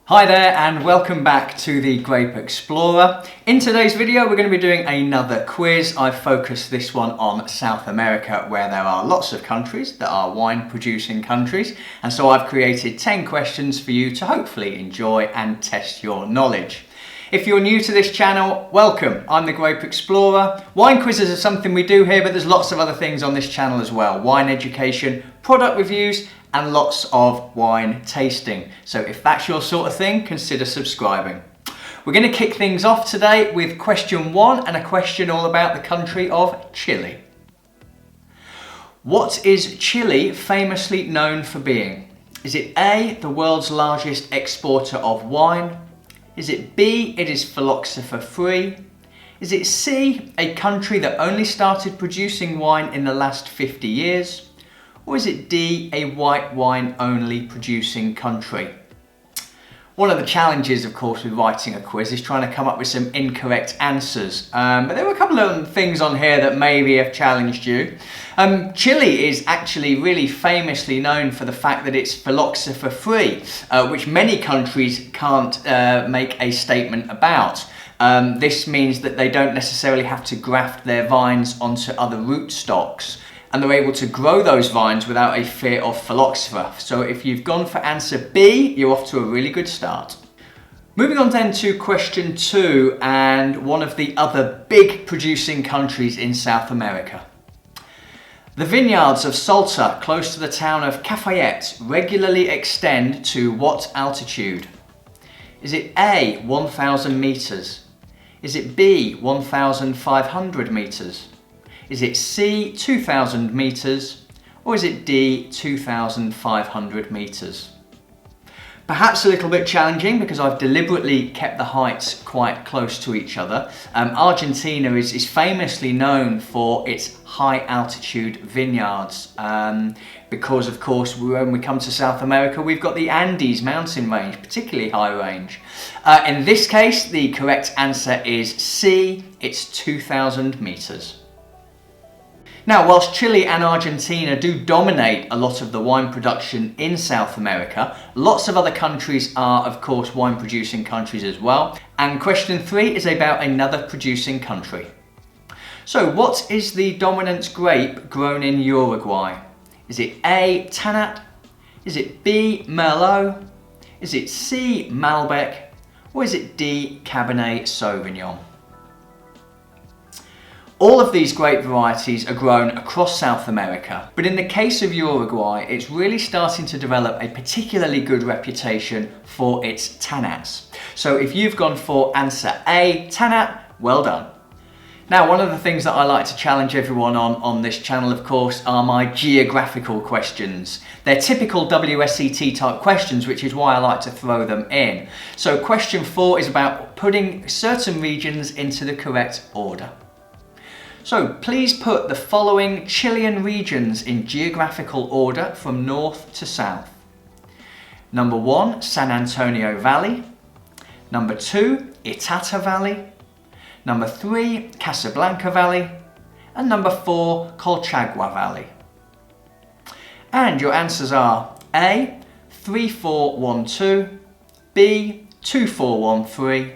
Hi there and welcome back to the Grape Explorer. In today's video we're going to be doing another quiz. I've focused this one on South America, where there are lots of countries that are wine producing countries, and so I've created 10 questions for you to hopefully enjoy and test your knowledge. If you're new to this channel, welcome. I'm the Grape Explorer. Wine quizzes are something we do here, but there's lots of other things on this channel as well. Wine education, product reviews, and lots of wine tasting. So if that's your sort of thing, consider subscribing. We're going to kick things off today with question 1 and a question all about the country of Chile. What is Chile famously known for being? Is it A, the world's largest exporter of wine? Is it B, it is phylloxera free? Is it C, a country that only started producing wine in the last 50 years? Or is it D, a white wine only producing country? One of the challenges, of course, with writing a quiz is trying to come up with some incorrect answers. But there were a couple of things on here that maybe have challenged you. Chile is actually really famously known for the fact that it's phylloxera free, which many countries can't make a statement about. This means that they don't necessarily have to graft their vines onto other rootstocks, and they're able to grow those vines without a fear of phylloxera. So if you've gone for answer B, you're off to a really good start. Moving on then to question 2 and one of the other big producing countries in South America. The vineyards of Salta, close to the town of Cafayate, regularly extend to what altitude? Is it A, 1,000 meters? Is it B, 1,500 meters? Is it C, 2,000 meters? Or is it D, 2,500 meters? Perhaps a little bit challenging because I've deliberately kept the heights quite close to each other. Argentina is famously known for its high altitude vineyards because, of course, when we come to South America, we've got the Andes mountain range, particularly high range. In this case, the correct answer is C, it's 2,000 meters. Now, whilst Chile and Argentina do dominate a lot of the wine production in South America, lots of other countries are, of course, wine producing countries as well. And question 3 is about another producing country. So, what is the dominant grape grown in Uruguay? Is it A, Tannat? Is it B, Merlot? Is it C, Malbec? Or is it D, Cabernet Sauvignon? All of these grape varieties are grown across South America, but in the case of Uruguay, it's really starting to develop a particularly good reputation for its Tannats. So if you've gone for answer A, Tannat, well done. Now, one of the things that I like to challenge everyone on this channel, of course, are my geographical questions. They're typical WSET type questions, which is why I like to throw them in. So question 4 is about putting certain regions into the correct order. So please put the following Chilean regions in geographical order from north to south. Number 1, San Antonio Valley. Number 2, Itata Valley. Number 3, Casablanca Valley. And number 4, Colchagua Valley. And your answers are A, 3412, B, 2413,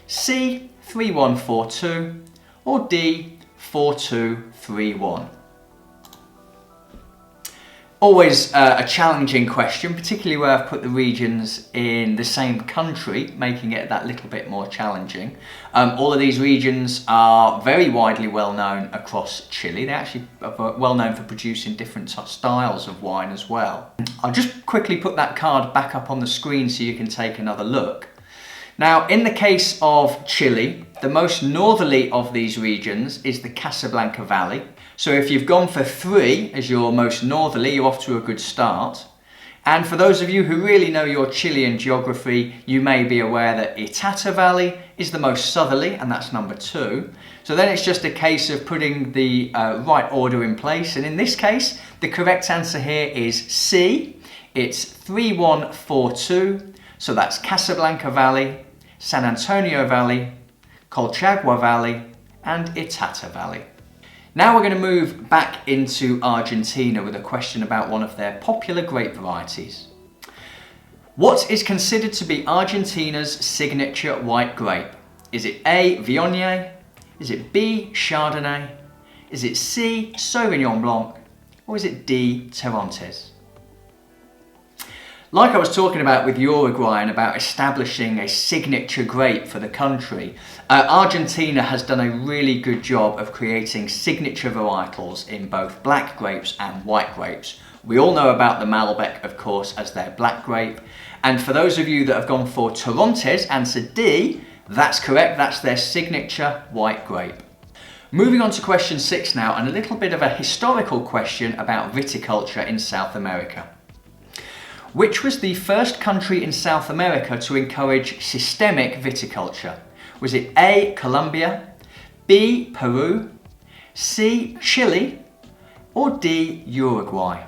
C, 3142, or D, 4231. Always a challenging question, particularly where I've put the regions in the same country, making it that little bit more challenging. All of these regions are very widely well known across Chile. They're actually well known for producing different styles of wine as well. I'll just quickly put that card back up on the screen so you can take another look. Now, in the case of Chile, the most northerly of these regions is the Casablanca Valley. So if you've gone for 3 as your most northerly, you're off to a good start. And for those of you who really know your Chilean geography, you may be aware that Itata Valley is the most southerly, and that's number 2. So then it's just a case of putting the right order in place. And in this case, the correct answer here is C. It's 3142. So that's Casablanca Valley, San Antonio Valley, Colchagua Valley, and Itata Valley. Now we're going to move back into Argentina with a question about one of their popular grape varieties. What is considered to be Argentina's signature white grape? Is it A, Viognier? Is it B, Chardonnay? Is it C, Sauvignon Blanc? Or is it D, Torrontés? Like I was talking about with Uruguay and about establishing a signature grape for the country, Argentina has done a really good job of creating signature varietals in both black grapes and white grapes. We all know about the Malbec, of course, as their black grape. And for those of you that have gone for Torrontés, answer D, that's correct, that's their signature white grape. Moving on to question 6 now, and a little bit of a historical question about viticulture in South America. Which was the first country in South America to encourage systemic viticulture? Was it A, Colombia, B, Peru, C, Chile, or D, Uruguay?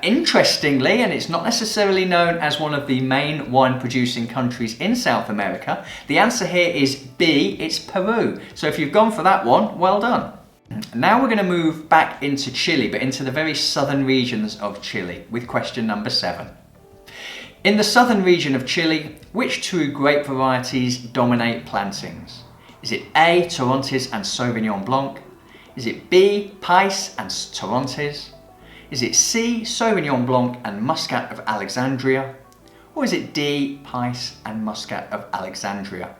Interestingly, and it's not necessarily known as one of the main wine producing countries in South America, the answer here is B, it's Peru. So if you've gone for that one, well done. Now we're going to move back into Chile, but into the very southern regions of Chile with question number 7. In the southern region of Chile, which 2 grape varieties dominate plantings? Is it A, Torrontés and Sauvignon Blanc? Is it B, Pais and Torrontés? Is it C, Sauvignon Blanc and Muscat of Alexandria? Or is it D, Pais and Muscat of Alexandria?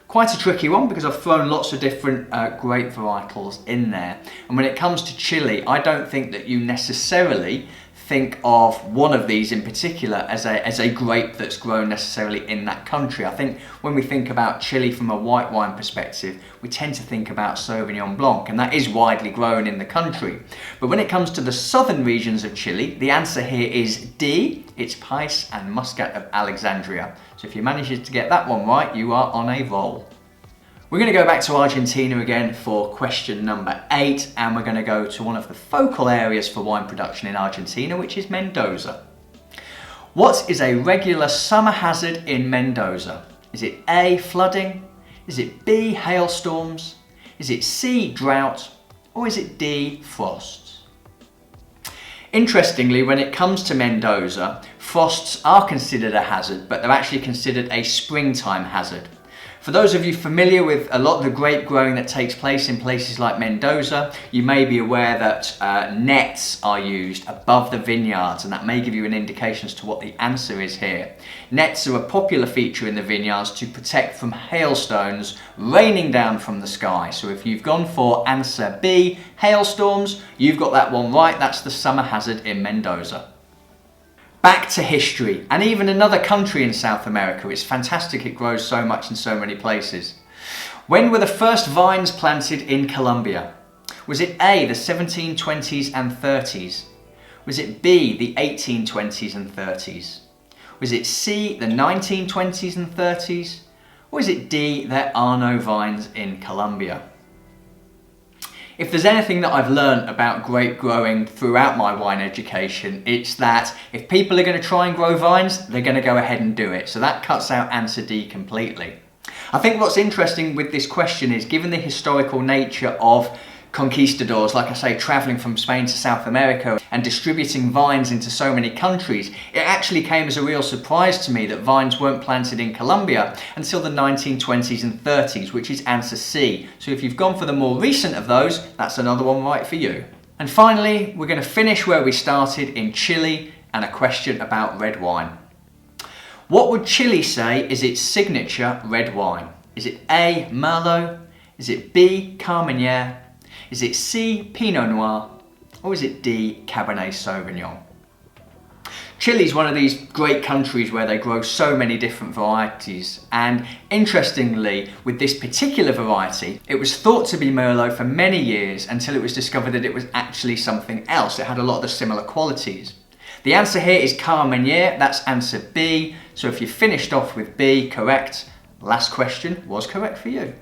Quite a tricky one because I've thrown lots of different grape varietals in there. And when it comes to Chile, I don't think that you necessarily think of one of these in particular as a grape that's grown necessarily in that country. I think when we think about Chile from a white wine perspective, we tend to think about Sauvignon Blanc, and that is widely grown in the country. But when it comes to the southern regions of Chile, the answer here is D, it's Pais and Muscat of Alexandria. So if you manage to get that one right, you are on a roll. We're going to go back to Argentina again for question number 8, and we're going to go to one of the focal areas for wine production in Argentina, which is Mendoza. What is a regular summer hazard in Mendoza? Is it A, flooding? Is it B, hailstorms? Is it C, drought? Or is it D, frosts? Interestingly, when it comes to Mendoza, frosts are considered a hazard, but they're actually considered a springtime hazard. For those of you familiar with a lot of the grape growing that takes place in places like Mendoza, you may be aware that nets are used above the vineyards, and that may give you an indication as to what the answer is here. Nets are a popular feature in the vineyards to protect from hailstones raining down from the sky. So if you've gone for answer B, hailstorms, you've got that one right. That's the summer hazard in Mendoza. Back to history, and even another country in South America. It's fantastic, it grows so much in so many places. When were the first vines planted in Colombia? Was it A, the 1720s and 30s? Was it B, the 1820s and 30s? Was it C, the 1920s and 30s? Or is it D, there are no vines in Colombia? If there's anything that I've learned about grape growing throughout my wine education, it's that if people are going to try and grow vines, they're going to go ahead and do it. So that cuts out answer D completely. I think what's interesting with this question is, given the historical nature of conquistadors, like I say, travelling from Spain to South America and distributing vines into so many countries, it actually came as a real surprise to me that vines weren't planted in Colombia until the 1920s and 30s, which is answer C. So if you've gone for the more recent of those, that's another one right for you. And finally, we're going to finish where we started in Chile, and a question about red wine. What would Chile say is its signature red wine? Is it A, Merlot? Is it B, Carmenere? Is it C, Pinot Noir? Or is it D, Cabernet Sauvignon? Chile is one of these great countries where they grow so many different varieties, and interestingly, with this particular variety, it was thought to be Merlot for many years until it was discovered that it was actually something else. It had a lot of the similar qualities. The answer here is Carmenere, that's answer B, so if you finished off with B, correct. Last question was correct for you.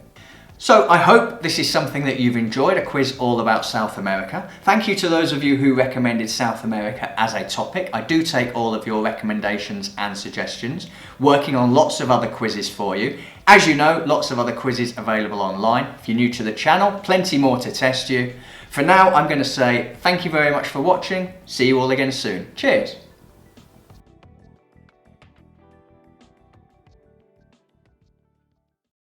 So I hope this is something that you've enjoyed, a quiz all about South America. Thank you to those of you who recommended South America as a topic. I do take all of your recommendations and suggestions, working on lots of other quizzes for you. As you know, lots of other quizzes available online. If you're new to the channel, plenty more to test you. For now, I'm going to say thank you very much for watching. See you all again soon. Cheers.